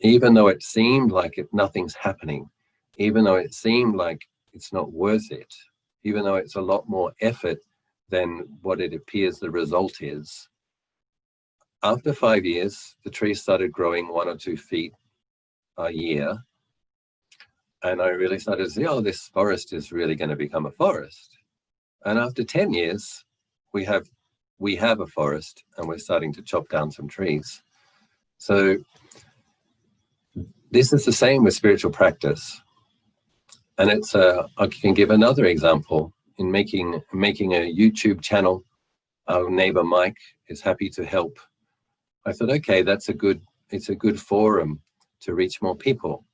even though it seemed like nothing's happening, even though it seemed like it's not worth it, even though it's a lot more effort than what it appears the result is, after 5 years, the trees started growing 1 or 2 feet a year. And I really started to say, oh, this forest is really going to become a forest. And after 10 years, we have a forest, and we're starting to chop down some trees. So this is the same with spiritual practice. And I can give another example. In making a YouTube channel, our neighbor Mike is happy to help. I thought, okay, it's a good forum to reach more people.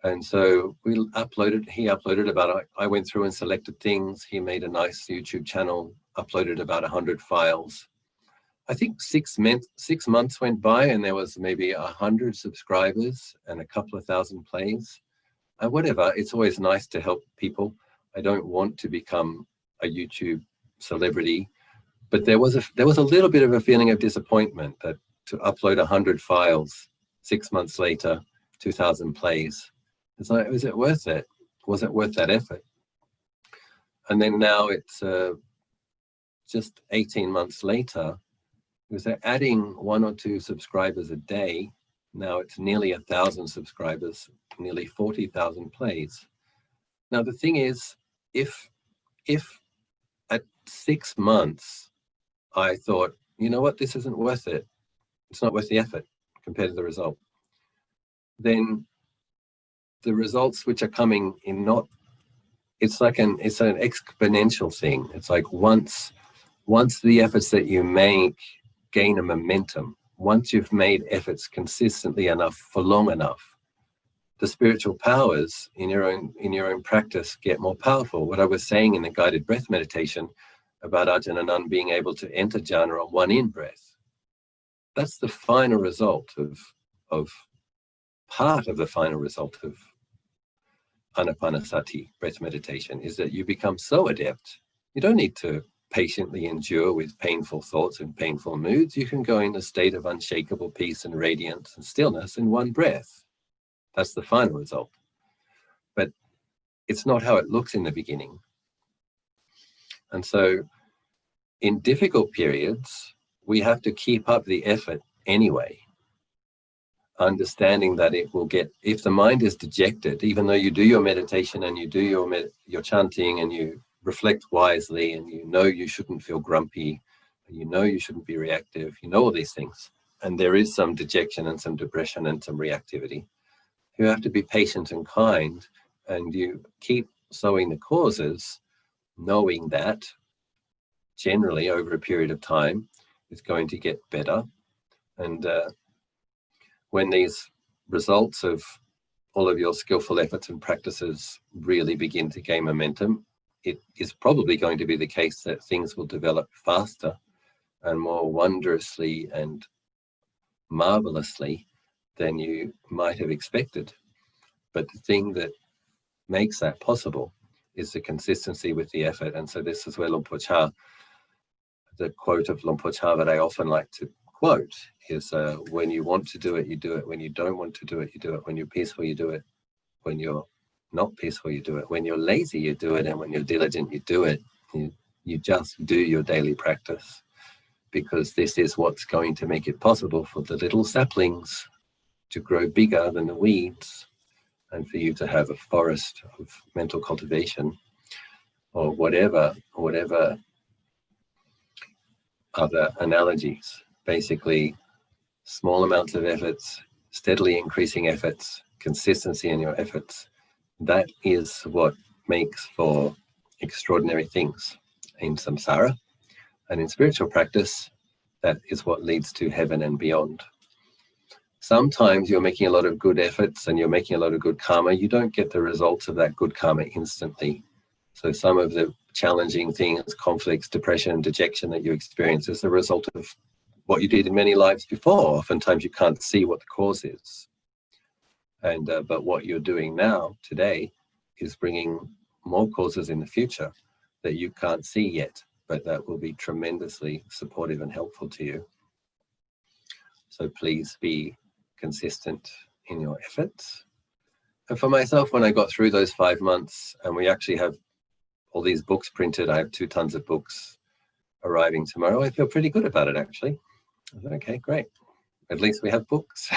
And so he uploaded about, I went through and selected things. He made a nice YouTube channel, uploaded about 100 files. I think 6 months went by, and there was maybe 100 subscribers and a couple of thousand plays. And whatever, it's always nice to help people. I don't want to become a YouTube celebrity, but there was a little bit of a feeling of disappointment that to upload 100 files 6 months later, 2,000 plays. It's like, was it worth it? Was it worth that effort? And then now it's just 18 months later, because they're adding 1 or 2 subscribers a day. Now it's nearly 1,000 subscribers, nearly 40,000 plays. Now the thing is, if at 6 months I thought, you know what, this isn't worth it, it's not worth the effort compared to the result, then the results which are coming in it's an exponential thing. It's like once the efforts that you make gain a momentum, once you've made efforts consistently enough for long enough, the spiritual powers in your own practice get more powerful. What I was saying in the guided breath meditation about Ajahn Achalo being able to enter jhana on 1 in-breath, that's the final result of part of the final result of anapanasati, breath meditation, is that you become so adept. You don't need to patiently endure with painful thoughts and painful moods. You can go in a state of unshakable peace and radiance and stillness in one breath. That's the final result. But it's not how it looks in the beginning. And so in difficult periods, we have to keep up the effort anyway, understanding that it will get, if the mind is dejected, even though you do your meditation and you do your chanting and you reflect wisely and you know you shouldn't feel grumpy, and you know you shouldn't be reactive, you know all these things, and there is some dejection and some depression and some reactivity, you have to be patient and kind, and you keep sowing the causes, knowing that generally over a period of time it's going to get better. And when these results of all of your skillful efforts and practices really begin to gain momentum, it is probably going to be the case that things will develop faster and more wondrously and marvelously than you might have expected. But the thing that makes that possible is the consistency with the effort. And so this is where Luang Por Chah, the quote of Luang Por Chah that I often like to quote is, when you want to do it, you do it. When you don't want to do it, you do it. When you're peaceful, you do it. When you're not peaceful, you do it. When you're lazy, you do it. And when you're diligent, you do it. You just do your daily practice, because this is what's going to make it possible for the little saplings to grow bigger than the weeds, and for you to have a forest of mental cultivation, or whatever other analogies. Basically, small amounts of efforts, steadily increasing efforts, consistency in your efforts, that is what makes for extraordinary things in samsara. And in spiritual practice, that is what leads to heaven and beyond. Sometimes you're making a lot of good efforts and you're making a lot of good karma. You don't get the results of that good karma instantly. So some of the challenging things, conflicts, depression, dejection that you experience is the result of what you did in many lives before. Oftentimes you can't see what the cause is. And but what you're doing now, today, is bringing more causes in the future that you can't see yet, but that will be tremendously supportive and helpful to you. So please be consistent in your efforts. And for myself, when I got through those 5 months, and we actually have all these books printed, I have 2 tons of books arriving tomorrow, I feel pretty good about it, actually. I thought, okay, great. At least we have books.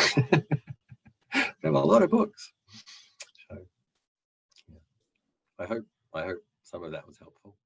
We have a lot of books. So, yeah. I hope some of that was helpful.